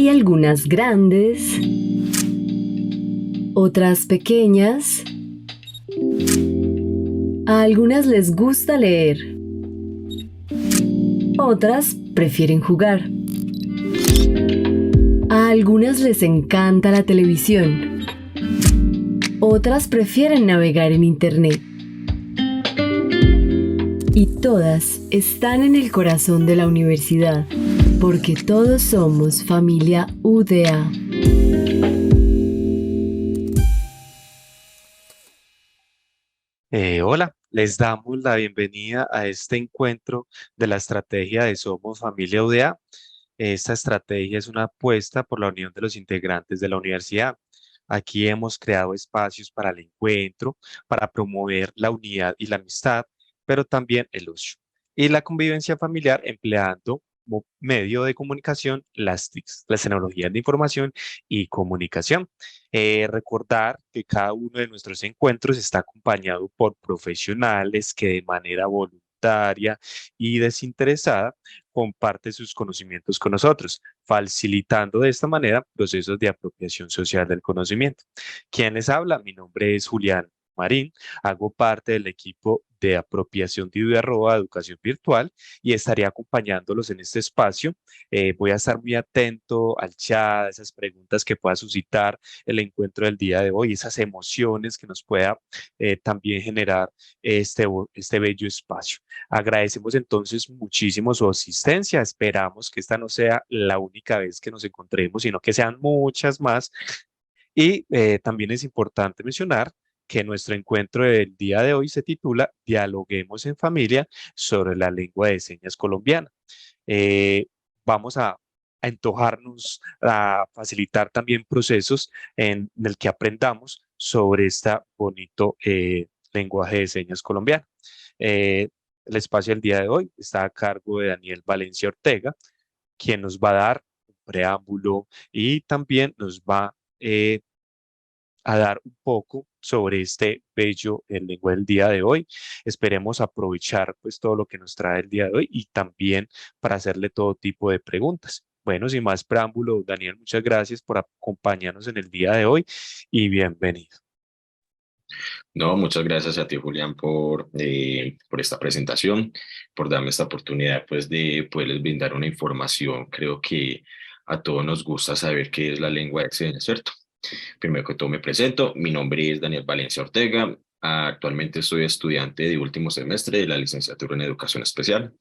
Hay algunas grandes, otras pequeñas. A algunas les gusta leer, otras prefieren jugar. A algunas les encanta la televisión, otras prefieren navegar en internet. Y todas están en el corazón de la universidad, porque todos somos familia UDA. Hola, les damos la bienvenida a este encuentro de la estrategia de Somos Familia UDA. Esta estrategia es una apuesta por la unión de los integrantes de la universidad. Aquí hemos creado espacios para el encuentro, para promover la unidad y la amistad, pero también el ocio y la convivencia familiar empleando como medio de comunicación las TICs, las tecnologías de información y comunicación. Recordar que cada uno de nuestros encuentros está acompañado por profesionales que de manera voluntaria y desinteresada comparte sus conocimientos con nosotros, facilitando de esta manera procesos de apropiación social del conocimiento. ¿Quién les habla? Mi nombre es Julián Marín, hago parte del equipo de apropiación de Educación Virtual y estaré acompañándolos en este espacio. Voy a estar muy atento al chat, a esas preguntas que pueda suscitar el encuentro del día de hoy, esas emociones que nos pueda también generar este bello espacio. Agradecemos entonces muchísimo su asistencia. Esperamos que esta no sea la única vez que nos encontremos, sino que sean muchas más. Y también es importante mencionar que nuestro encuentro del día de hoy se titula Dialoguemos en familia sobre la lengua de señas colombiana. Eh, Vamos a antojarnos, a facilitar también procesos en el que aprendamos sobre esta bonito lenguaje de señas colombiano. Eh, el espacio del día de hoy está a cargo de Daniel Valencia Ortega, quien nos va a dar un preámbulo y también nos va eh, a dar un poco sobre este bello lengua del día de hoy. Esperemos aprovechar pues todo lo que nos trae el día de hoy y también para hacerle todo tipo de preguntas. Bueno, sin más preámbulo, Daniel, muchas gracias por acompañarnos en el día de hoy y bienvenido. No, muchas gracias a ti, Julián, por esta presentación, por darme esta oportunidad, pues, de poderles brindar una información. Creo que a todos nos gusta saber qué es la lengua de señas, ¿cierto? Primero que todo me presento, mi nombre es Daniel Valencia Ortega. Actualmente soy estudiante de último semestre de la licenciatura en Educación Especial.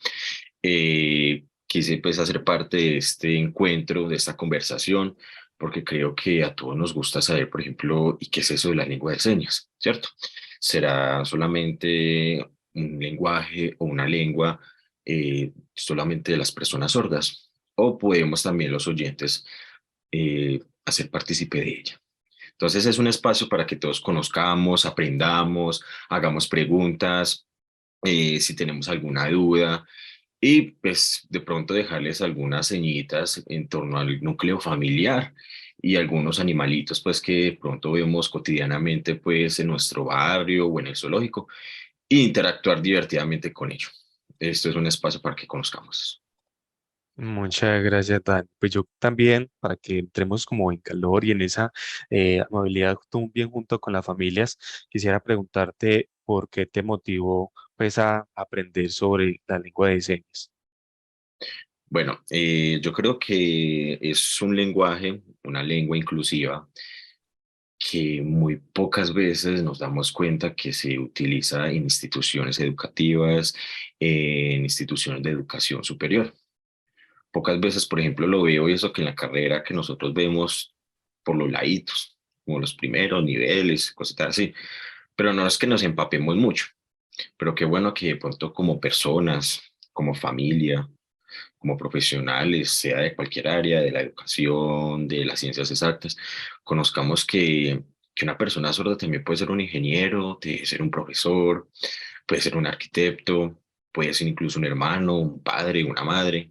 Quise pues hacer parte de este encuentro, de esta conversación, porque creo que a todos nos gusta saber, por ejemplo, ¿y qué es eso de la lengua de señas? ¿Cierto? ¿Será solamente un lenguaje o una lengua solamente de las personas sordas? ¿O podemos también los oyentes hacer partícipe de ella? Entonces es un espacio para que todos conozcamos, aprendamos, hagamos preguntas, si tenemos alguna duda y pues de pronto dejarles algunas señitas en torno al núcleo familiar y algunos animalitos pues que de pronto vemos cotidianamente pues en nuestro barrio o en el zoológico e interactuar divertidamente con ellos. Esto es un espacio para que conozcamos. Muchas gracias, Dan. Pues yo también, para que entremos como en calor y en esa amabilidad bien junto con las familias, quisiera preguntarte por qué te motivó pues a aprender sobre la lengua de señas. Bueno, yo creo que es un lenguaje, una lengua inclusiva que muy pocas veces nos damos cuenta que se utiliza en instituciones educativas, en instituciones de educación superior. Pocas veces, por ejemplo, lo veo y eso que en la carrera que nosotros vemos por los laditos, como los primeros niveles, cositas así, pero no es que nos empapemos mucho, pero qué bueno que de pronto como personas, como familia, como profesionales, sea de cualquier área, de la educación, de las ciencias exactas, conozcamos que una persona sorda también puede ser un ingeniero, puede ser un profesor, puede ser un arquitecto, puede ser incluso un hermano, un padre, una madre,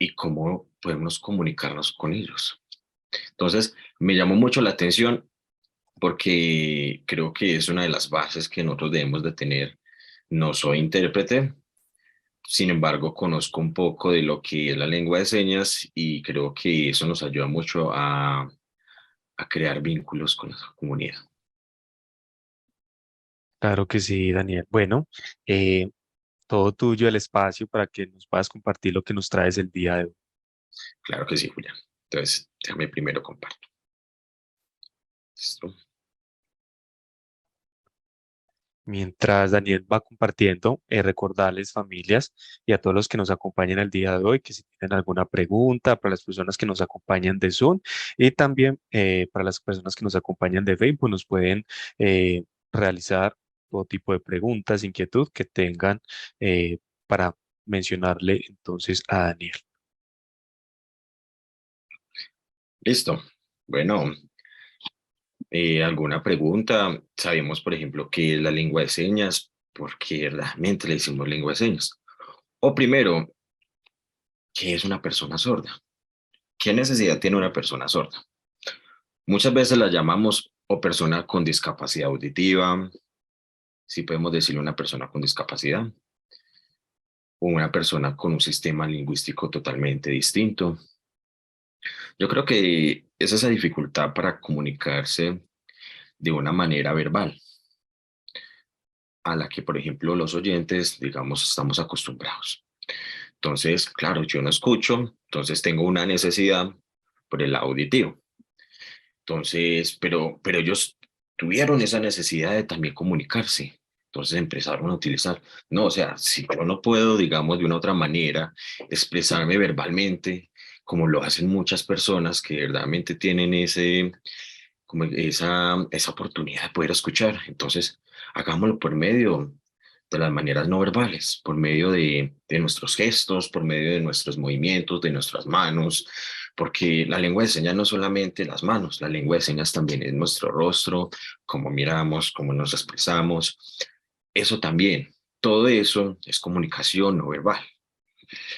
y cómo podemos comunicarnos con ellos. Entonces, me llamó mucho la atención porque creo que es una de las bases que nosotros debemos de tener. No soy intérprete, Sin embargo, conozco un poco de lo que es la lengua de señas y creo que eso nos ayuda mucho a crear vínculos con la comunidad. Claro que sí, Daniel. Bueno, eh, todo tuyo el espacio para que nos puedas compartir lo que nos traes el día de hoy. Claro que sí, Julián. Entonces, déjame primero comparto. ¿Listo? Mientras Daniel va compartiendo, recordarles familias y a todos los que nos acompañan el día de hoy que si tienen alguna pregunta para las personas que nos acompañan de Zoom y también para las personas que nos acompañan de Facebook, nos pueden realizar todo tipo de preguntas, inquietud que tengan para mencionarle entonces a Daniel. Listo. Bueno, ¿alguna pregunta? Sabemos, por ejemplo, qué es la lengua de señas, porque realmente le decimos lengua de señas. O primero, ¿qué es una persona sorda? ¿Qué necesidad tiene una persona sorda? Muchas veces la llamamos o persona con discapacidad auditiva, si podemos decirle una persona con discapacidad, o una persona con un sistema lingüístico totalmente distinto. Yo creo que es esa dificultad para comunicarse de una manera verbal, a la que, por ejemplo, los oyentes, digamos, estamos acostumbrados. Entonces, claro, yo no escucho, entonces tengo una necesidad por el auditivo. Entonces, pero ellos tuvieron esa necesidad de también comunicarse. Entonces empezaron a utilizar, no, o sea, si yo no puedo, digamos, de una otra manera, expresarme verbalmente, como lo hacen muchas personas que verdaderamente tienen como esa oportunidad de poder escuchar. Entonces, hagámoslo por medio de las maneras no verbales, por medio de nuestros gestos, por medio de nuestros movimientos, de nuestras manos, porque la lengua de señas no es solamente las manos, la lengua de señas también es nuestro rostro, cómo miramos, cómo nos expresamos. Eso también, todo eso es comunicación no verbal.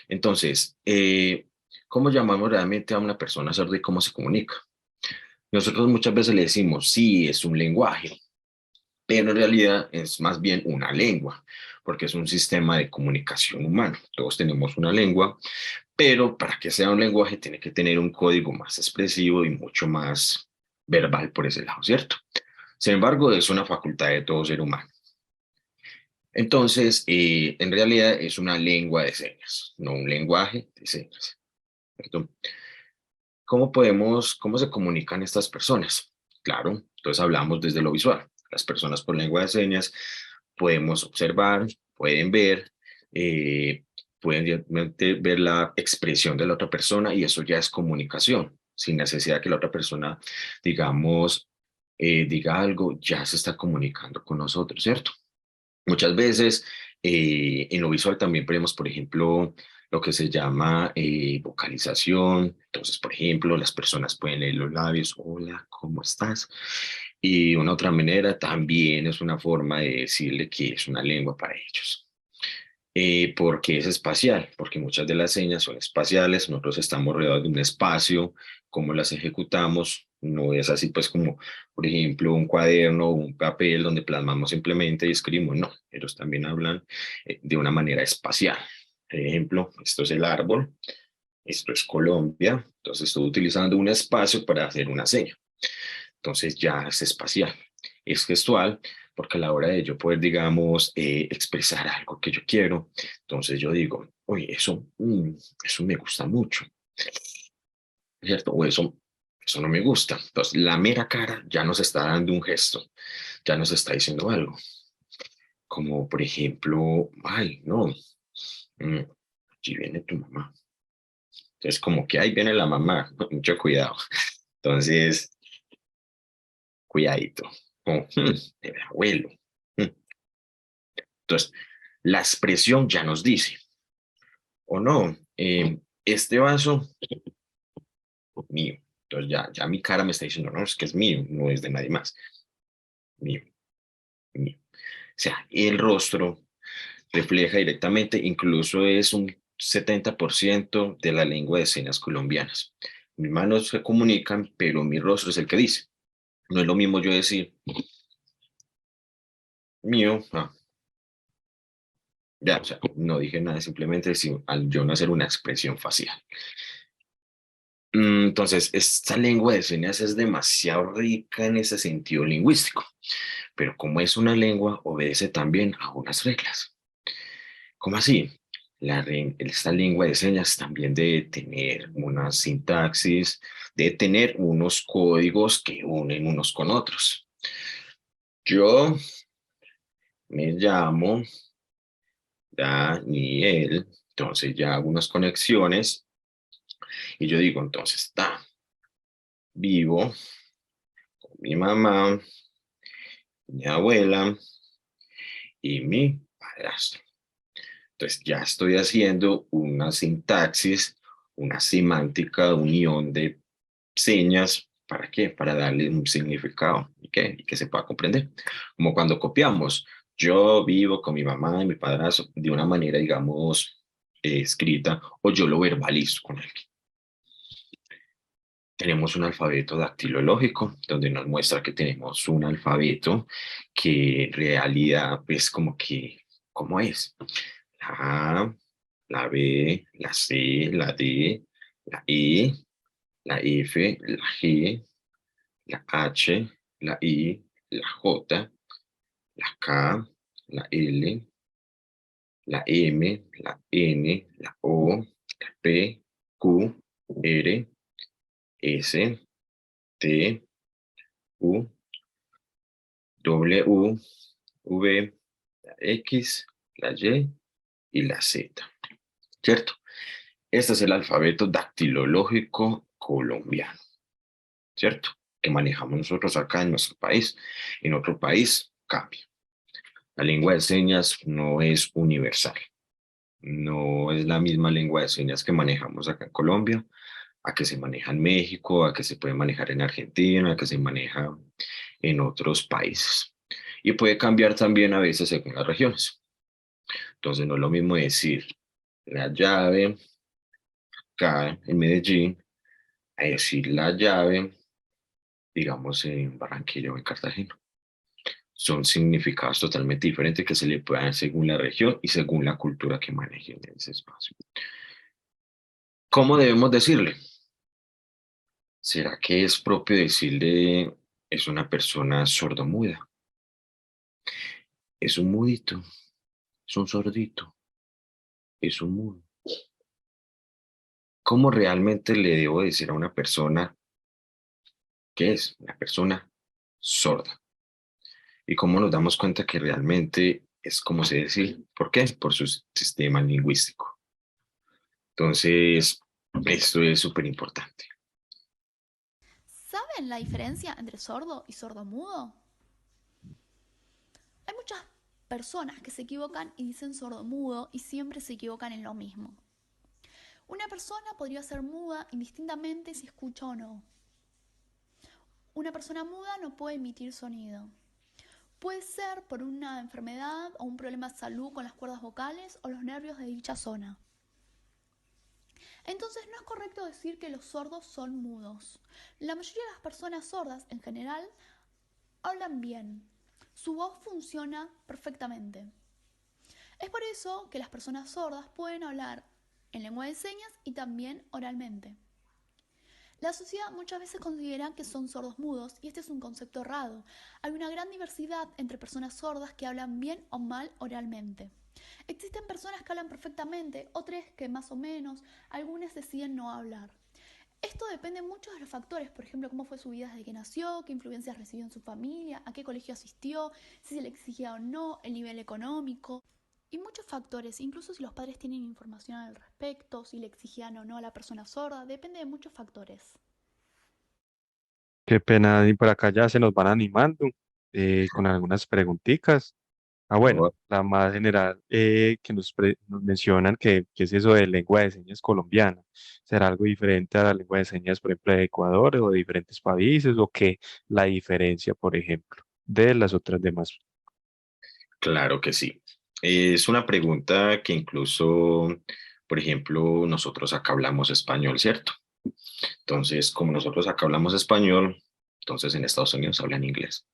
Entonces, ¿cómo llamamos realmente a una persona sorda y cómo se comunica? Nosotros muchas veces le decimos, sí, es un lenguaje, pero en realidad es más bien una lengua, porque es un sistema de comunicación humano. Todos tenemos una lengua, pero para que sea un lenguaje tiene que tener un código más expresivo y mucho más verbal por ese lado, ¿cierto? Sin embargo, es una facultad de todo ser humano. Entonces, en realidad es una lengua de señas, no un lenguaje de señas, ¿cierto? ¿Cómo se comunican estas personas? Claro, entonces hablamos desde lo visual. Las personas por lengua de señas podemos observar, pueden ver, eh, pueden directamente ver la expresión de la otra persona y eso ya es comunicación, sin necesidad de que la otra persona, digamos, diga algo, ya se está comunicando con nosotros, ¿cierto? Muchas veces en lo visual también vemos, por ejemplo, lo que se llama vocalización. Entonces, por ejemplo, las personas pueden leer los labios, hola, ¿cómo estás? Y una otra manera también es una forma de decirle que es una lengua para ellos. Porque es espacial, porque muchas de las señas son espaciales, nosotros estamos rodeados de un espacio, cómo las ejecutamos, no es así pues como, por ejemplo, un cuaderno o un papel donde plasmamos simplemente y escribimos, no, ellos también hablan de una manera espacial. Por ejemplo, esto es el árbol, esto es Colombia, entonces estoy utilizando un espacio para hacer una seña. Entonces ya es espacial, es gestual, porque a la hora de yo poder, digamos, expresar algo que yo quiero, entonces yo digo, oye, eso me gusta mucho, ¿cierto? O eso no me gusta. Entonces la mera cara ya nos está dando un gesto, ya nos está diciendo algo, como por ejemplo, ay, no, mm, allí viene tu mamá. Entonces como que ahí viene la mamá, mucho cuidado. Entonces, cuidadito, como, el abuelo. mm, Entonces, la expresión ya nos dice, o no, este vaso mío. Entonces ya mi cara me está diciendo, no, es que es mío, no es de nadie más. Mío, mío. O sea, el rostro refleja directamente, incluso es un 70% de la lengua de señas colombianas. Mis manos se comunican, pero mi rostro es el que dice. No es lo mismo yo decir mío, Ya, o sea, no dije nada, simplemente al yo no hacer una expresión facial. Entonces, esta lengua de señas es demasiado rica en ese sentido lingüístico, pero como es una lengua, obedece también a unas reglas. ¿Cómo así? Esta lengua de señas también debe tener una sintaxis, debe tener unos códigos que unen unos con otros. Yo me llamo Daniel, entonces ya hago unas conexiones y yo digo, entonces, vivo con mi mamá, mi abuela y mi padrastro. Entonces ya estoy haciendo una sintaxis, una semántica, unión de señas. ¿Para qué? Para darle un significado y que se pueda comprender. Como cuando copiamos. Yo vivo con mi mamá y mi padrastro de una manera, digamos, escrita, o yo lo verbalizo con alguien. Tenemos un alfabeto dactilológico, donde nos muestra que tenemos un alfabeto que en realidad es como que, ¿cómo es? La A, la B, la C, la D, la E, la F, la G, la H, la I, la J, la K, la L, la M, la N, la O, la P, Q, R, S, T, U, W, V, la X, la Y y la Z, ¿cierto? Este es el alfabeto dactilológico colombiano, ¿cierto? Que manejamos nosotros acá en nuestro país. En otro país cambia. La lengua de señas no es universal. No es la misma lengua de señas que manejamos acá en Colombia, a que se maneja en México, a que se puede manejar en Argentina, a que se maneja en otros países. Y puede cambiar también a veces según las regiones. Entonces no es lo mismo decir la llave acá en Medellín a decir la llave, digamos, en Barranquilla o en Cartagena. Son significados totalmente diferentes que se le pueden dar según la región y según la cultura que manejen en ese espacio. ¿Cómo debemos decirle? ¿Será que es propio decirle es una persona sordomuda? Es un mudito, es un sordito, es un mudo. ¿Cómo realmente le debo decir a una persona que es una persona sorda? ¿Y cómo nos damos cuenta que realmente es como se dice? ¿Por qué? Por su sistema lingüístico. Entonces, esto es súper importante. ¿Saben la diferencia entre sordo y sordomudo? Hay muchas personas que se equivocan y dicen sordomudo y siempre se equivocan en lo mismo. Una persona podría ser muda indistintamente si escucha o no. Una persona muda no puede emitir sonido. Puede ser por una enfermedad o un problema de salud con las cuerdas vocales o los nervios de dicha zona. Entonces no es correcto decir que los sordos son mudos. La mayoría de las personas sordas en general hablan bien. Su voz funciona perfectamente. Es por eso que las personas sordas pueden hablar en lengua de señas y también oralmente. La sociedad muchas veces considera que son sordos mudos y este es un concepto errado. Hay una gran diversidad entre personas sordas que hablan bien o mal oralmente. Existen personas que hablan perfectamente, otras que más o menos, algunas deciden no hablar. Esto depende mucho de los factores, por ejemplo, cómo fue su vida desde que nació, qué influencias recibió en su familia, a qué colegio asistió, si se le exigía o no, el nivel económico. Y muchos factores, incluso si los padres tienen información al respecto, si le exigían o no a la persona sorda, depende de muchos factores. Qué pena, y por acá ya se nos van animando con algunas preguntitas. Bueno, ¿No? la más general que nos mencionan que es eso de lengua de señas colombiana. ¿Será algo diferente a la lengua de señas, por ejemplo, de Ecuador o de diferentes países? ¿O qué la diferencia, por ejemplo, de las otras demás? Claro que sí. Es una pregunta que incluso, por ejemplo, nosotros acá hablamos español, ¿cierto? Entonces, como nosotros acá hablamos español, entonces en Estados Unidos hablan inglés.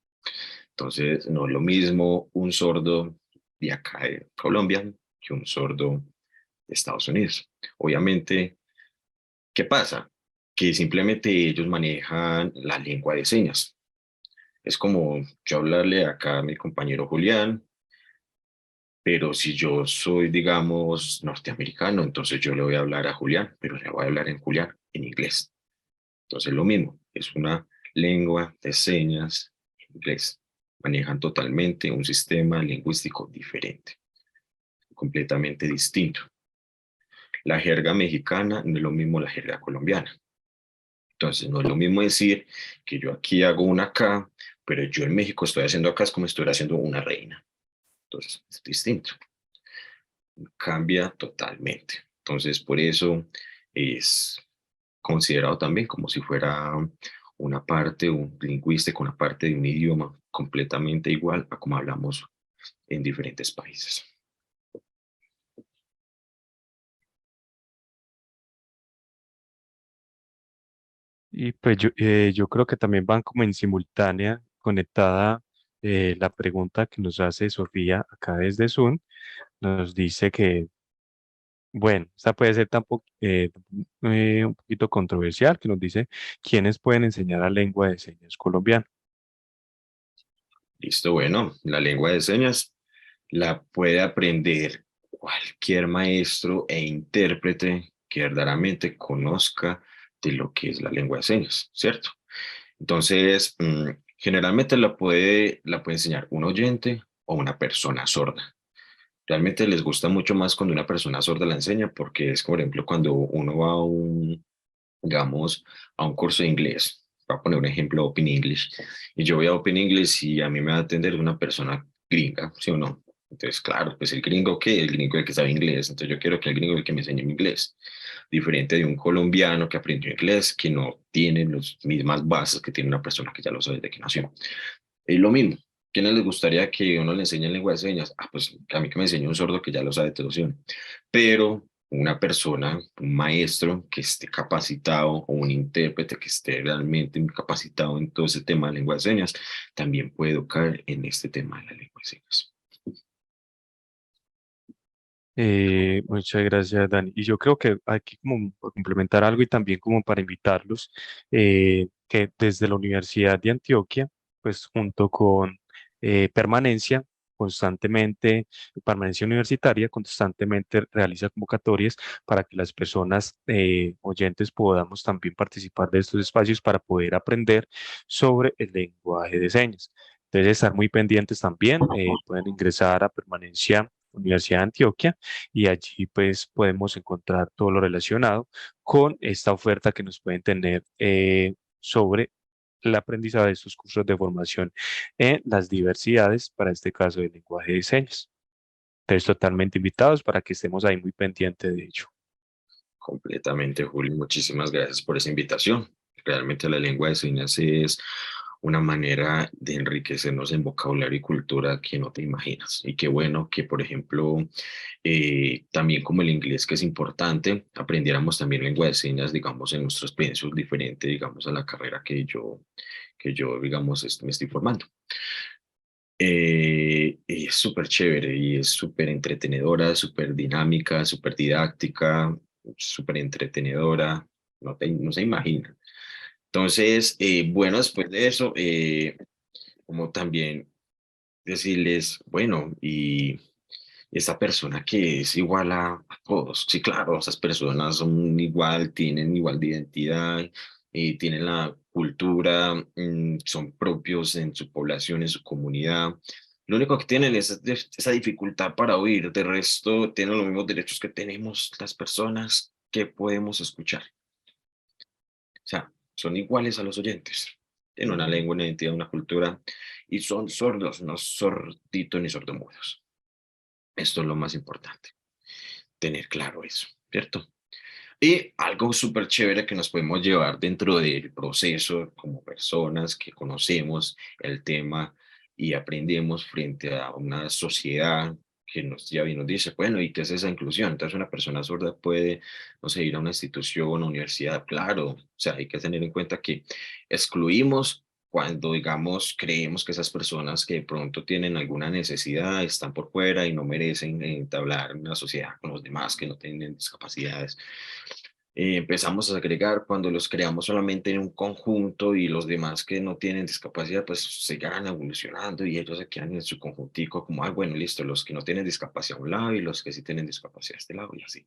Entonces, no es lo mismo un sordo de acá de Colombia que un sordo de Estados Unidos. Obviamente, ¿qué pasa? Que simplemente ellos manejan la lengua de señas. Es como yo hablarle acá a mi compañero Julián, pero si yo soy, digamos, norteamericano, entonces yo le voy a hablar a Julián, pero le voy a hablar en Julián en inglés. Entonces lo mismo, es una lengua de señas en inglés. Manejan totalmente un sistema lingüístico diferente, completamente distinto. La jerga mexicana no es lo mismo la jerga colombiana. Entonces no es lo mismo decir que yo aquí hago una acá, pero yo en México estoy haciendo acá es como si estuviera haciendo una reina. Entonces es distinto, cambia totalmente. Entonces por eso es considerado también como si fuera una parte, un lingüística, una parte de un idioma completamente igual a como hablamos en diferentes países. Y pues yo creo que también van como en simultánea, conectada la pregunta que nos hace Sofía acá desde Zoom. Nos dice que, bueno, esta puede ser un poquito controversial, que nos dice quiénes pueden enseñar la lengua de señas colombiana. Listo, bueno, la lengua de señas la puede aprender cualquier maestro e intérprete que verdaderamente conozca de lo que es la lengua de señas, ¿cierto? Entonces, generalmente la puede enseñar un oyente o una persona sorda. Realmente les gusta mucho más cuando una persona sorda la enseña porque es, por ejemplo, cuando uno va a digamos, a un curso de inglés. Voy a poner un ejemplo, Open English. Y yo voy a Open English y a mí me va a atender una persona gringa, ¿sí o no? Entonces, claro, pues el gringo, ¿qué? El gringo es el que sabe inglés. Entonces yo quiero que el gringo es el que me enseñe mi inglés. Diferente de un colombiano que aprendió inglés, que no tiene las mismas bases que tiene una persona que ya lo sabe desde que nació. Es lo mismo. ¿Quiénes les gustaría que uno le enseñe lengua de señas? Ah, pues a mí que me enseñe un sordo que ya lo sabe de traducción. Pero una persona, un maestro que esté capacitado o un intérprete que esté realmente capacitado en todo ese tema de lengua de señas, también puede educar en este tema de la lengua de señas. Muchas gracias, Dani. Y yo creo que aquí como para complementar algo y también como para invitarlos, que desde la Universidad de Antioquia, pues junto con Permanencia, constantemente, Permanencia Universitaria, constantemente realiza convocatorias para que las personas oyentes podamos también participar de estos espacios para poder aprender sobre el lenguaje de señas. Entonces, estar muy pendientes también, pueden ingresar a Permanencia Universidad de Antioquia y allí pues podemos encontrar todo lo relacionado con esta oferta que nos pueden tener sobre el aprendizaje de estos cursos de formación en las diversidades, para este caso del lenguaje de señas. Entonces, totalmente invitados para que estemos ahí muy pendientes de ello. Completamente, Julio. Muchísimas gracias por esa invitación. Realmente la lengua de señas es una manera de enriquecernos en vocabulario y cultura que no te imaginas. Y qué bueno que, por ejemplo, también como el inglés, que es importante, aprendiéramos también lengua de señas, digamos, en nuestros pensos diferente, digamos, a la carrera que yo, digamos, me estoy formando. Y es súper chévere y es súper entretenedora, súper dinámica, súper didáctica, súper entretenedora, no se imagina. Entonces, bueno, después de eso, como también decirles, bueno, y esta persona que es igual a todos, sí, claro, esas personas son igual, tienen igual de identidad, tienen la cultura, son propios en su población, en su comunidad. Lo único que tienen es esa dificultad para oír, de resto tienen los mismos derechos que tenemos las personas que podemos escuchar. O sea, son iguales a los oyentes. Tienen una lengua, una identidad, una cultura y son sordos, no sorditos ni sordomudos. Esto es lo más importante, tener claro eso, ¿cierto? Y algo súper chévere que nos podemos llevar dentro del proceso como personas que conocemos el tema y aprendemos frente a una sociedad que nos ya bien nos dice, bueno, ¿y qué es esa inclusión? Entonces una persona sorda puede, no sé, ir a una institución, una universidad, claro, o sea, hay que tener en cuenta que excluimos cuando, digamos, creemos que esas personas que de pronto tienen alguna necesidad están por fuera y no merecen entablar una sociedad con los demás que no tienen discapacidades. Empezamos a segregar cuando los creamos solamente en un conjunto y los demás que no tienen discapacidad pues seguirán evolucionando y ellos se quedan en su conjuntico como, ah, bueno, listo, los que no tienen discapacidad a un lado y los que sí tienen discapacidad a este lado y así.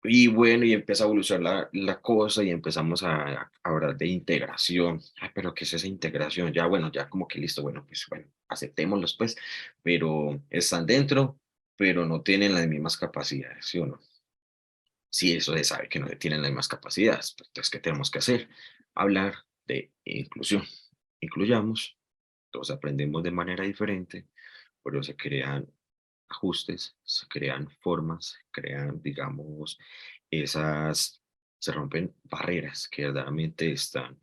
Y bueno, y empieza a evolucionar la cosa y empezamos a hablar de integración. Ay, pero ¿qué es esa integración? Ya, bueno, ya como que listo, bueno, pues bueno, aceptémoslos pues, pero están dentro, pero no tienen las mismas capacidades, ¿sí o no? Sí, eso se sabe que no tienen las mismas capacidades. Pues, entonces, ¿qué tenemos que hacer? Hablar de inclusión. Incluyamos, todos aprendemos de manera diferente, pero se crean ajustes, se crean formas, se crean, digamos, se rompen barreras que verdaderamente están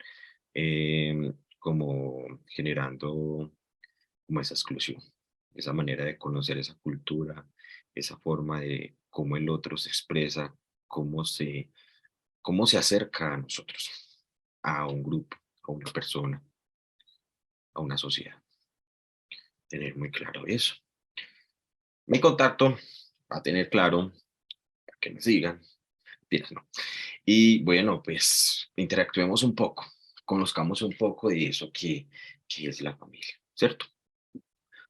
como generando como esa exclusión, esa manera de conocer esa cultura, esa forma de cómo el otro se expresa, cómo se, cómo se acerca a nosotros, a un grupo, a una persona, a una sociedad. Tener muy claro eso. Mi contacto va a tener claro para que me sigan. Mentiras, no. Y bueno, pues interactuemos un poco, conozcamos un poco de eso que es la familia, ¿cierto?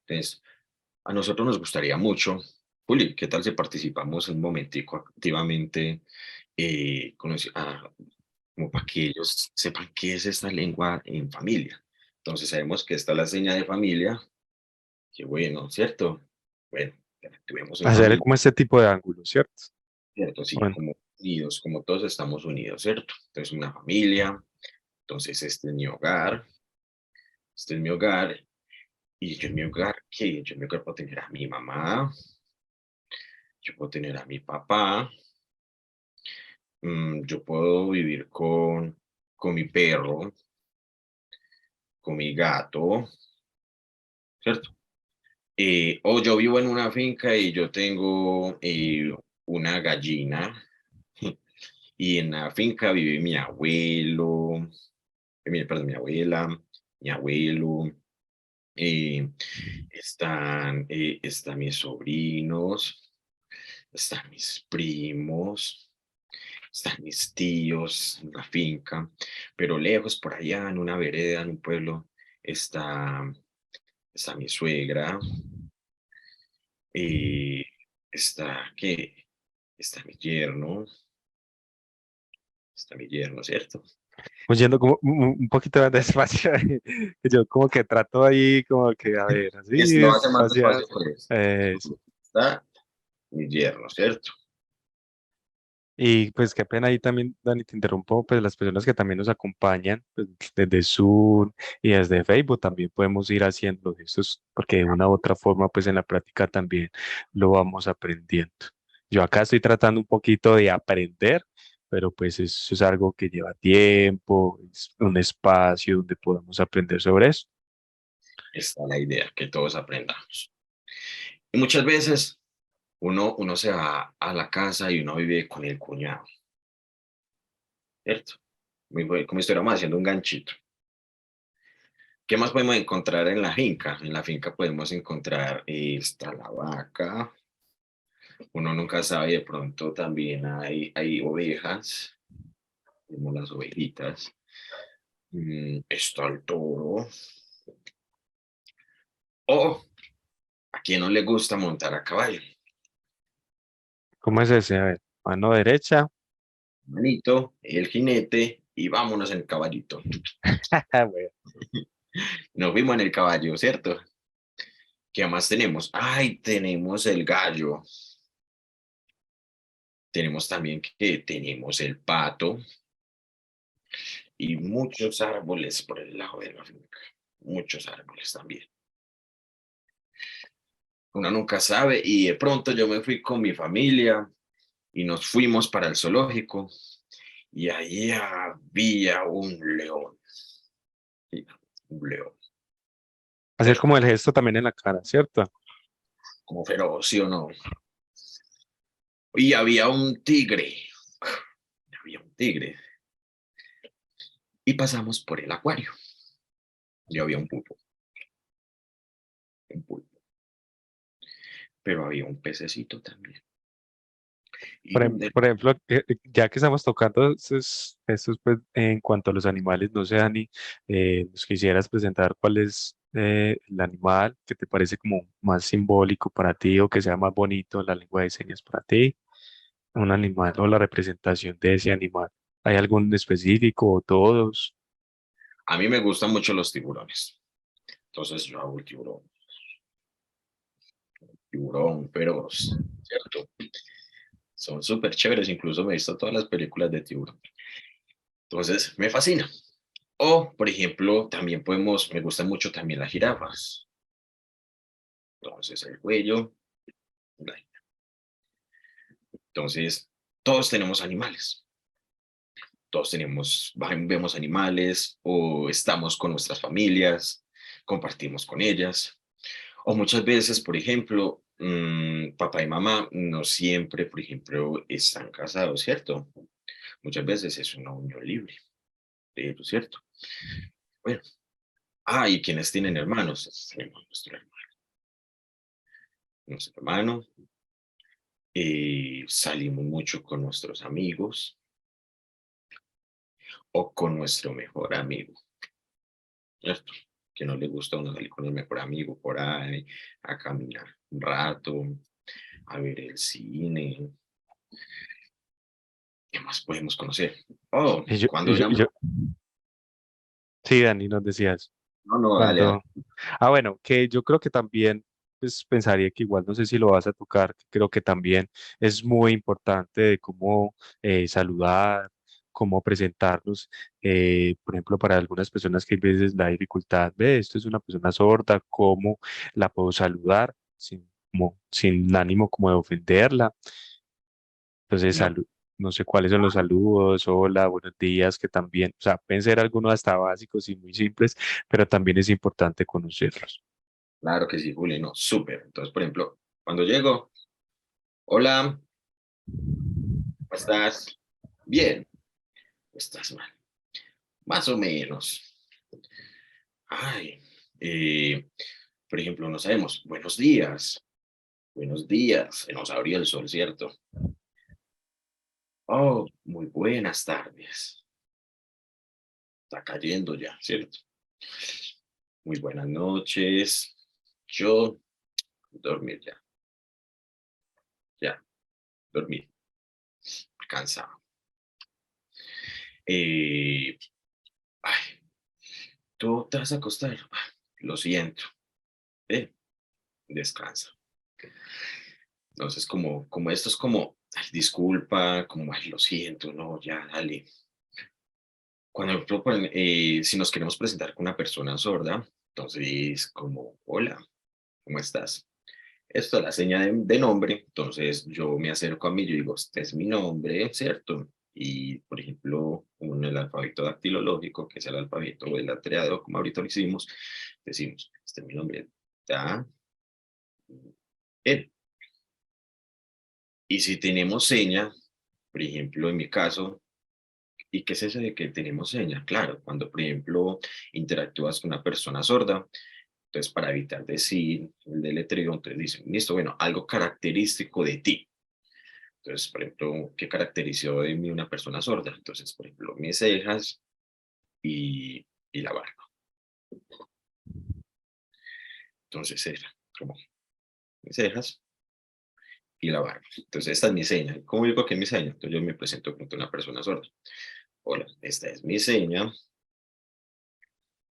Entonces, a nosotros nos gustaría mucho, Juli, ¿qué tal si participamos un momentico activamente, como para que ellos sepan qué es esta lengua en familia? Entonces sabemos que está la seña de familia, qué bueno, ¿cierto? Bueno, interactuemos en Hacer familia, como este tipo de ángulos, ¿cierto? ¿cierto? Sí, Bueno, como unidos, como todos estamos unidos, ¿cierto? Entonces una familia, entonces este es mi hogar, y yo en mi hogar, ¿qué? Yo en mi hogar puedo tener a mi mamá, yo puedo tener a mi papá, yo puedo vivir con mi perro, con mi gato, ¿cierto? O yo vivo en una finca y yo tengo una gallina y en la finca vive mi abuelo, perdón, mi abuela, mi abuelo, eh, están mis sobrinos, están mis primos, están mis tíos en la finca, pero lejos por allá en una vereda, en un pueblo, está, está mi suegra, y ¿qué? Está mi yerno, ¿cierto? pues yendo como un poquito más despacio, que yo como que trato ahí como que, a ver, así Lo hace más despacio espaciado. por eso. Eso. Está mi yerno, ¿cierto? Y pues qué pena ahí también, Dani, te interrumpo, pues las personas que también nos acompañan pues, desde Zoom y desde Facebook también podemos ir haciendo eso, porque de una u otra forma pues en la práctica también lo vamos aprendiendo. Yo acá estoy tratando un poquito de aprender, pero pues eso es algo que lleva tiempo, es un espacio donde podamos aprender sobre eso. Está la idea, que todos aprendamos. Y muchas veces uno se va a la casa y uno vive con el cuñado, ¿cierto? Como estuviéramos haciendo un ganchito. ¿Qué más podemos encontrar en la finca? En la finca podemos encontrar, está la vaca, uno nunca sabe, de pronto también hay ovejas, como las ovejitas, está el toro, o a quien no le gusta montar a caballo, ¿Cómo es ese? A ver, mano derecha. manito, el jinete, y vámonos en el caballito. Bueno, Nos fuimos en el caballo, ¿cierto? ¿Qué más tenemos? Ay, tenemos el gallo, tenemos también que tenemos el pato, y muchos árboles por el lado de la finca, muchos árboles también. Uno nunca sabe y de pronto yo me fui con mi familia y nos fuimos para el zoológico y ahí había un león, sí, un león, hacer como el gesto también en la cara, ¿cierto? como feroz, ¿sí o no? Y había un tigre y pasamos por el acuario. y había un pulpo, pero había un pececito también. Y Por ejemplo, ya que estamos tocando estos, pues, en cuanto a los animales, no sé, Dani, nos quisieras presentar cuál es el animal que te parece como más simbólico para ti o que sea más bonito en la lengua de señas para ti, un animal o la representación de ese animal. ¿Hay algún específico o todos? a mí me gustan mucho los tiburones. Entonces yo hago el tiburón feroz, ¿cierto? Son súper chéveres, incluso me he visto todas las películas de tiburón. Entonces me fascina. O, por ejemplo, también me gustan mucho también las jirafas. Entonces el cuello, la- entonces todos tenemos animales. Todos vemos animales o estamos con nuestras familias, compartimos con ellas. O muchas veces, por ejemplo, papá y mamá no siempre, por ejemplo, están casados, ¿cierto? Muchas veces es una unión libre, ¿cierto? Bueno, y quienes tienen hermanos, tenemos nuestro hermano, salimos mucho con nuestros amigos o con nuestro mejor amigo, ¿cierto? Que no le gusta a uno salir con el mejor amigo por ahí, a caminar un rato, a ver el cine. ¿Qué más podemos conocer? Oh, Y yo, cuando y yo, y digamos, yo- sí, Dani, nos decías. no, no, dale, dale. Cuando, bueno, que yo creo que también, pues pensaría que igual, no sé si lo vas a tocar, creo que también es muy importante de cómo saludar, cómo presentarnos, por ejemplo, para algunas personas que a veces la dificultad, ve, esto es una persona sorda, ¿cómo la puedo saludar? Sin ánimo como de ofenderla. Entonces, No, no sé cuáles son los saludos, hola, buenos días, que también, o sea, pueden ser algunos hasta básicos y muy simples, pero también es importante conocerlos. claro que sí, Juli, no, súper. Entonces, por ejemplo, cuando llego, hola, ¿cómo estás? Bien, estás mal, más o menos. Ay, eh, por ejemplo, no sabemos, buenos días, se nos abrió el sol, ¿cierto? Oh, muy buenas tardes, está cayendo ya, ¿cierto? Muy buenas noches, yo dormir ya, ya, dormir, cansado. Eh, ay, ¿tú te vas a acostar? Lo siento, eh, descansa. Entonces, como esto es como, ay, disculpa, como, ay, lo siento, no, ya, dale. Cuando si nos queremos presentar con una persona sorda, entonces, como, hola, ¿cómo estás? Esto es la seña de nombre, entonces yo me acerco a mí, yo digo, este es mi nombre, ¿cierto? Y, por ejemplo, con el alfabeto dactilológico, que es el alfabeto deletreado, como ahorita lo hicimos, decimos, este es mi nombre, ta, e. Y si tenemos seña, por ejemplo, en mi caso, ¿y qué es eso de que tenemos seña? Claro, cuando, por ejemplo, interactúas con una persona sorda, entonces para evitar decir el deletreo, entonces dicen, listo, bueno, algo característico de ti. Entonces, por ejemplo, ¿qué caracterizó de mí una persona sorda? Entonces, por ejemplo, mis cejas y la barba. Entonces, era como mis cejas y la barba. Entonces, esta es mi seña. ¿Cómo digo que es mi seña? Entonces, yo me presento como una persona sorda. Hola, esta es mi seña.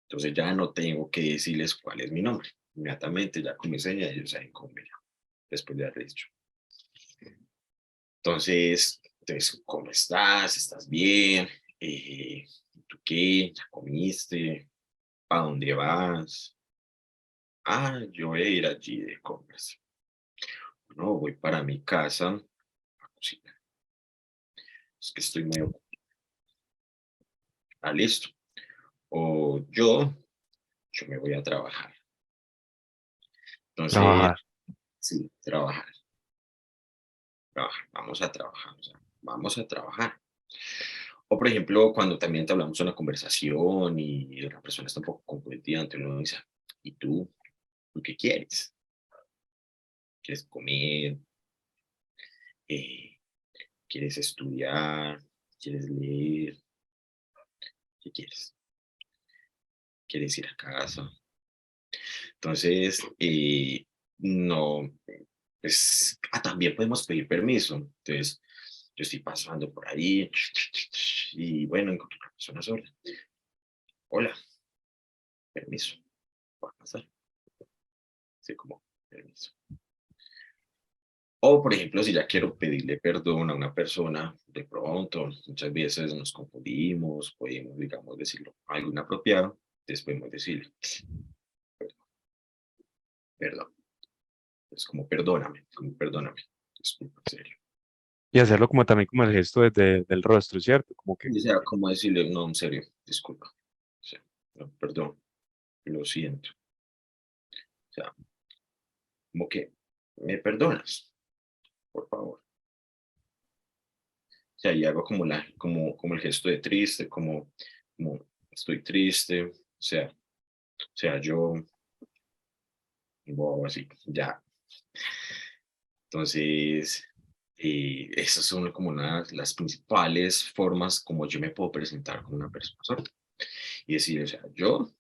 Entonces, ya no tengo que decirles cuál es mi nombre. Inmediatamente, ya con mi seña, ellos saben cómo me llamo, después de haberle dicho. Entonces, ¿cómo estás? ¿Estás bien? Eh, ¿Tú qué? ¿Ya comiste? ¿A dónde vas? Yo voy a ir allí de compras. No, voy para mi casa a cocinar. Es que estoy muy ocupado. Listo. O yo me voy a trabajar. Entonces, Trabajar. sí, trabajar. Vamos a trabajar. O sea, vamos a trabajar. O por ejemplo, cuando también te hablamos una conversación y la persona está un poco confundida, entonces uno dice, ¿y tú? ¿Tú qué quieres? ¿Quieres comer? Eh, ¿Quieres estudiar? ¿Quieres leer? ¿Qué quieres? ¿Quieres ir a casa? Entonces, no, pues también podemos pedir permiso. Entonces, yo estoy pasando por ahí y bueno, encontré una persona sorda. Hola, permiso, ¿puedo pasar? Sí, como, permiso. O, por ejemplo, si ya quiero pedirle perdón a una persona, de pronto, muchas veces nos confundimos, podemos, digamos, decirlo algo inapropiado, entonces podemos decirle, perdón, es como perdóname, disculpa, en serio. Y hacerlo como también como el gesto del rostro, ¿cierto? Como que, O sea, como decirle, no, en serio, disculpa, o sea, no, perdón, lo siento, o sea, como que, ¿me perdonas? Por favor. O sea, y hago como, como el gesto de triste, como estoy triste, o sea, yo, o así, ya. Entonces, esas son como las principales formas como yo me puedo presentar como una persona sorda. Y decir, o sea, yo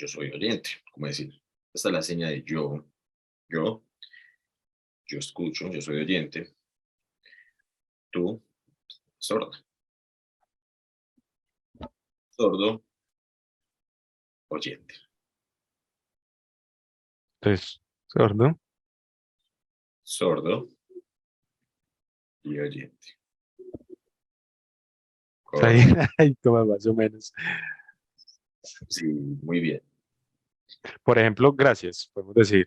soy oyente, como decir, esta es la seña de yo, yo escucho, yo soy oyente, tú, sorda, sordo, oyente, pues, sordo. sordo y oyente. Está ahí, Correcto. ahí como más o menos. Sí, muy bien. Por ejemplo, gracias, podemos decir.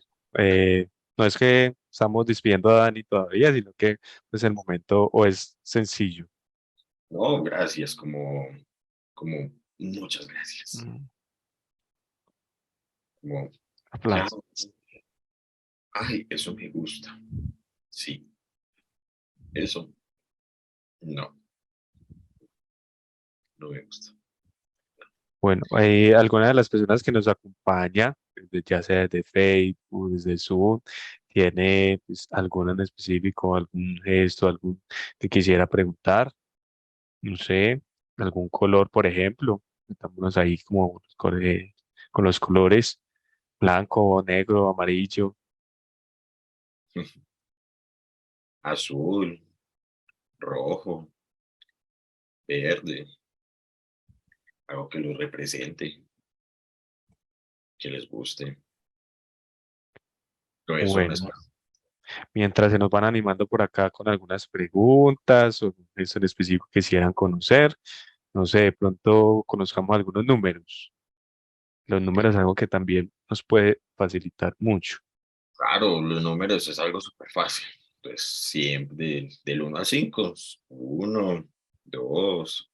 No es que estamos despidiendo a Dani todavía, sino que pues el momento o es sencillo. No, gracias, como muchas gracias. Mm, Como, aplausos. claro, ay, eso me gusta. Sí, eso no, no me gusta. Bueno, alguna de las personas que nos acompaña, ya sea desde Facebook, desde Zoom, tiene pues, alguno en específico, algún gesto, algún que quisiera preguntar, no sé, algún color, por ejemplo. Estamos ahí como con los colores blanco, negro, amarillo. Azul, rojo, verde, algo que los represente, que les guste. Todo eso no es Bueno, mientras se nos van animando por acá con algunas preguntas o eso en específico que quisieran conocer, no sé, de pronto conozcamos algunos números. Los números es algo que también nos puede facilitar mucho. claro, los números es algo súper fácil. Entonces, siempre del 1 al 5, 1, 2,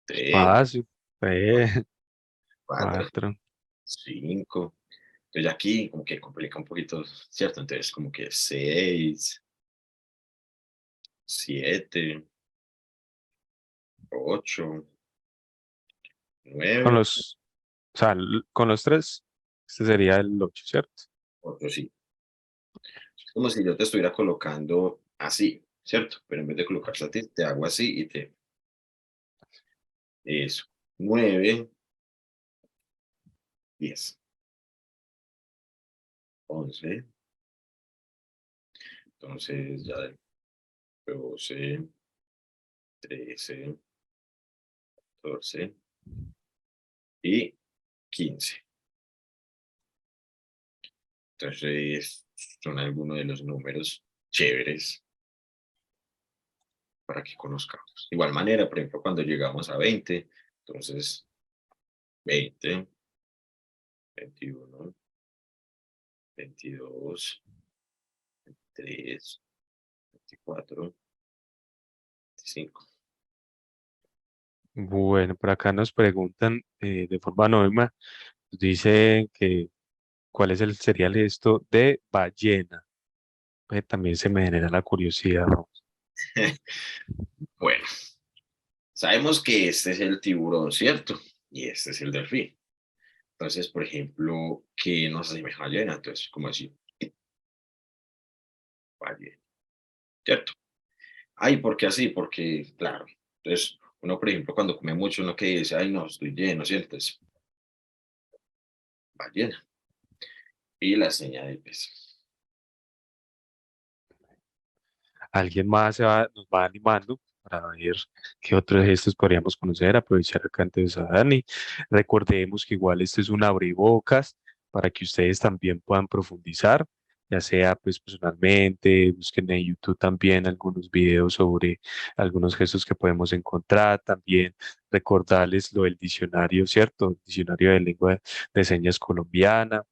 3, Espacio, 4, 4. 5. Entonces aquí como que complica un poquito, ¿cierto? Entonces como que 6, 7, 8, Con 9, los, o sea, con los tres, este sería el 8, ¿cierto? 8, sí. Es como si yo te estuviera colocando así, ¿cierto? Pero en vez de colocarte a ti, te hago así y te... Eso. 9, 10, 11. Entonces ya 12, 13, 14 y 15. Entonces son algunos de los números chéveres para que conozcamos. De igual manera, por ejemplo, cuando llegamos a 20, entonces 20, 21, 22, 3, 24, 25. Bueno, por acá nos preguntan de forma anónima, nos dicen que cuál es el serial esto de ballena. También se me genera la curiosidad, ¿no? Bueno, Sabemos que este es el tiburón, ¿cierto? Y este es el delfín. Entonces, por ejemplo, ¿qué nos asemeja a ballena? Entonces, como decir, ballena, ¿cierto? Ay, ¿por qué así? Porque, claro, entonces, uno, por ejemplo, cuando come mucho, uno que dice, ay, no, estoy lleno, ¿cierto? Entonces, ballena. Y la señal del pez. Alguien más nos va animando para ver qué otros gestos podríamos conocer, aprovechar acá antes a Dani. Recordemos que igual esto es un abrebocas para que ustedes también puedan profundizar, ya sea pues personalmente, busquen en YouTube también algunos videos sobre algunos gestos que podemos encontrar, también recordarles lo del diccionario, ¿cierto? El diccionario de lengua de señas colombiana,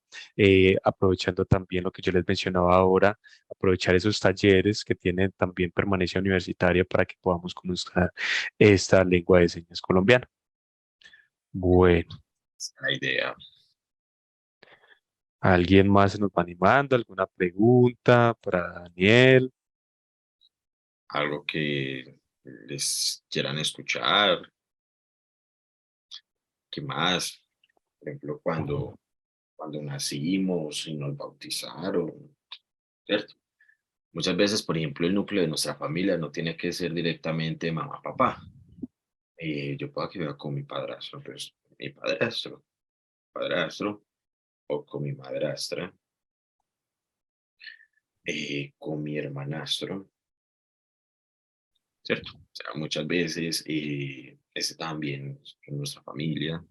aprovechando también lo que yo les mencionaba ahora, aprovechar esos talleres que tienen también permanencia universitaria para que podamos conocer esta lengua de señas colombiana. Bueno, Esa es la idea. ¿alguien más se nos va animando? ¿Alguna pregunta para Daniel? Algo que les quieran escuchar. ¿Qué más? Por ejemplo, cuando nacimos y nos bautizaron, ¿cierto? Muchas veces, por ejemplo, el núcleo de nuestra familia no tiene que ser directamente mamá, papá. Yo puedo que vea con mi padrastro, pues mi padrastro, o con mi madrastra, con mi hermanastro, ¿cierto? O sea, muchas veces ese también es nuestra familia.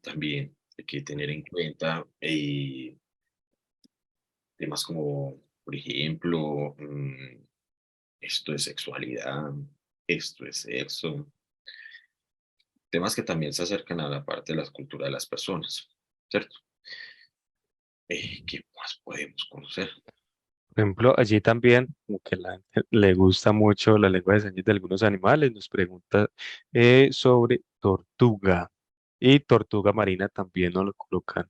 También hay que tener en cuenta temas como, por ejemplo, esto es sexualidad, esto es sexo, temas que también se acercan a la parte de la cultura de las personas, ¿cierto? ¿Qué más podemos conocer? Por ejemplo, allí también, como que la gente le gusta mucho la lengua de señas de algunos animales, nos pregunta sobre tortuga y tortuga marina también nos lo colocan.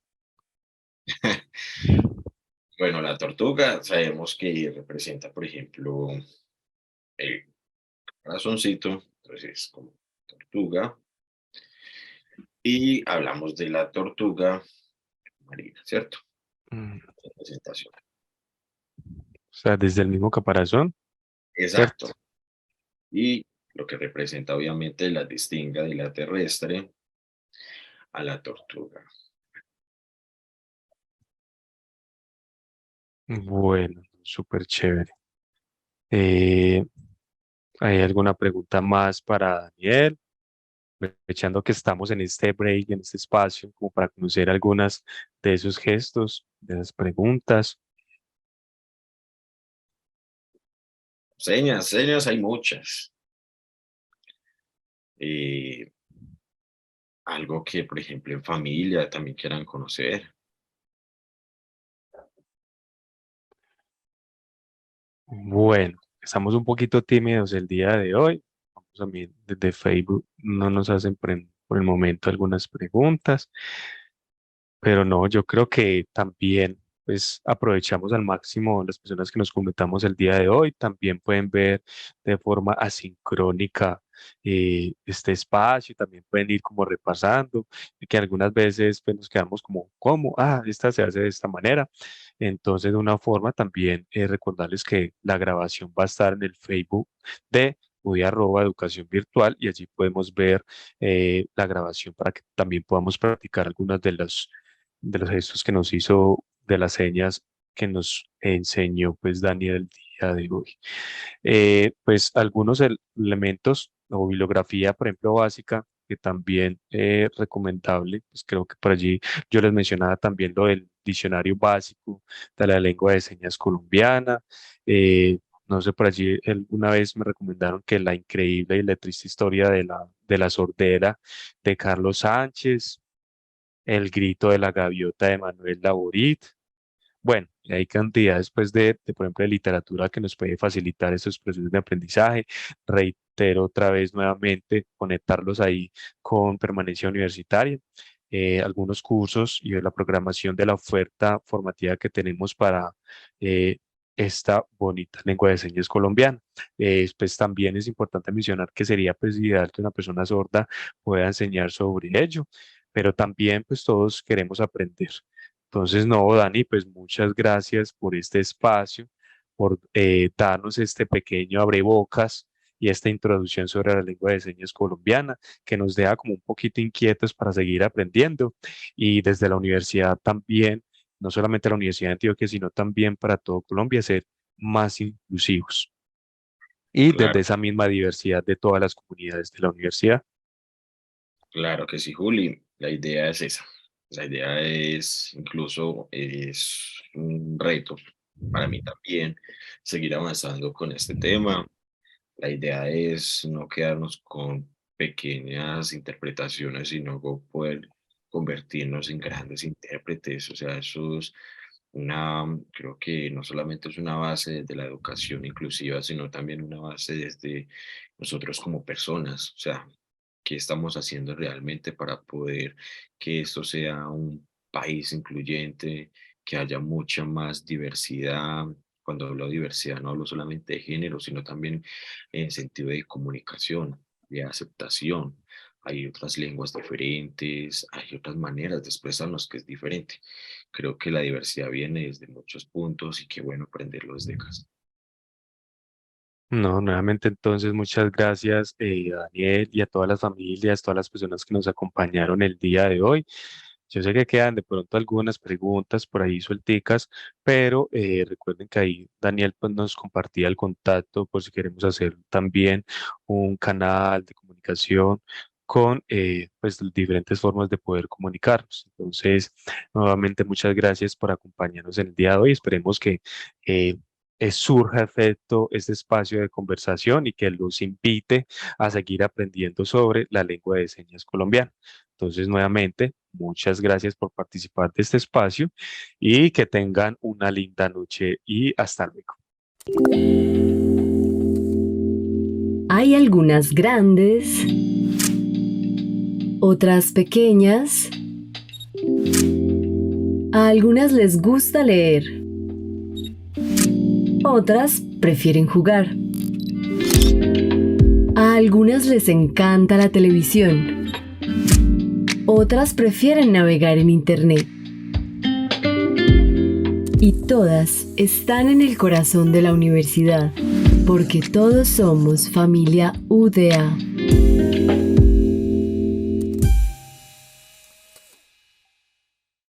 Bueno, la tortuga sabemos que representa, por ejemplo, el corazoncito, entonces es como tortuga, y hablamos de la tortuga marina, ¿cierto? Mm, Representación. O sea, desde el mismo caparazón, ¿cierto? Exacto. Y lo que representa obviamente la distinga de la terrestre a la tortuga. Bueno, súper chévere. Eh, ¿Hay alguna pregunta más para Daniel? Aprovechando que estamos en este break, en este espacio, como para conocer algunas de esos gestos, de las preguntas. Señas hay muchas. Eh, Algo que, por ejemplo, en familia también quieran conocer. Bueno, estamos un poquito tímidos el día de hoy. Vamos a ver, desde Facebook no nos hacen por el momento algunas preguntas. Pero no, yo creo que también pues aprovechamos al máximo las personas que nos conectamos el día de hoy. También pueden ver de forma asincrónica este espacio, también pueden ir como repasando, y que algunas veces pues, nos quedamos como, ¿cómo? Ah, esta se hace de esta manera. Entonces, de una forma también recordarles que la grabación va a estar en el Facebook de Educación Virtual y allí podemos ver la grabación para que también podamos practicar algunas de los gestos que nos hizo, de las señas que nos enseñó pues Daniel el día de hoy. Pues algunos elementos o bibliografía, por ejemplo, básica, que también recomendable, pues creo que por allí yo les mencionaba también lo del diccionario básico de la lengua de señas colombiana. No sé, por allí una vez me recomendaron que la increíble y la triste historia de la sordera de Carlos Sánchez, el grito de la gaviota de Manuel Laborit. Bueno, y hay cantidades, pues, por ejemplo, de literatura que nos puede facilitar estos procesos de aprendizaje. Reitero otra vez nuevamente, conectarlos ahí con permanencia universitaria. Algunos cursos y la programación de la oferta formativa que tenemos para esta bonita lengua de señas colombiana. Pues también es importante mencionar que sería pues ideal que una persona sorda pueda enseñar sobre ello, pero también pues todos queremos aprender. Entonces, no, Dani, pues muchas gracias por este espacio, por darnos este pequeño abrebocas y esta introducción sobre la lengua de señas colombiana, que nos deja como un poquito inquietos para seguir aprendiendo. Y desde la universidad también, no solamente la Universidad de Antioquia, sino también para todo Colombia, ser más inclusivos. Y desde Claro, esa misma diversidad de todas las comunidades de la universidad. claro que sí, Juli. La idea es esa. La idea es, incluso es un reto para mí también, seguir avanzando con este tema. La idea es no quedarnos con pequeñas interpretaciones, sino poder convertirnos en grandes intérpretes. O sea, eso es creo que no solamente es una base de la educación inclusiva, sino también una base desde nosotros como personas. O sea, ¿qué estamos haciendo realmente para poder que esto sea un país incluyente, que haya mucha más diversidad? Cuando hablo de diversidad, no hablo solamente de género, sino también en sentido de comunicación, de aceptación. Hay otras lenguas diferentes, hay otras maneras de expresarnos que es diferente. Creo que la diversidad viene desde muchos puntos y qué bueno aprenderlo desde casa. No, nuevamente entonces muchas gracias Daniel y a todas las familias, todas las personas que nos acompañaron el día de hoy. Yo sé que quedan de pronto algunas preguntas por ahí suelticas, pero recuerden que ahí Daniel pues, nos compartía el contacto por si queremos hacer también un canal de comunicación con pues diferentes formas de poder comunicarnos. Entonces, nuevamente muchas gracias por acompañarnos en el día de hoy. Esperemos que eh, surja efecto este espacio de conversación y que los invite a seguir aprendiendo sobre la lengua de señas colombiana. Entonces, nuevamente, muchas gracias por participar de este espacio y que tengan una linda noche y hasta luego. Hay algunas grandes, otras pequeñas. A algunas les gusta leer, otras prefieren jugar. A algunas les encanta la televisión, otras prefieren navegar en Internet. Y todas están en el corazón de la universidad, porque todos somos familia UDA.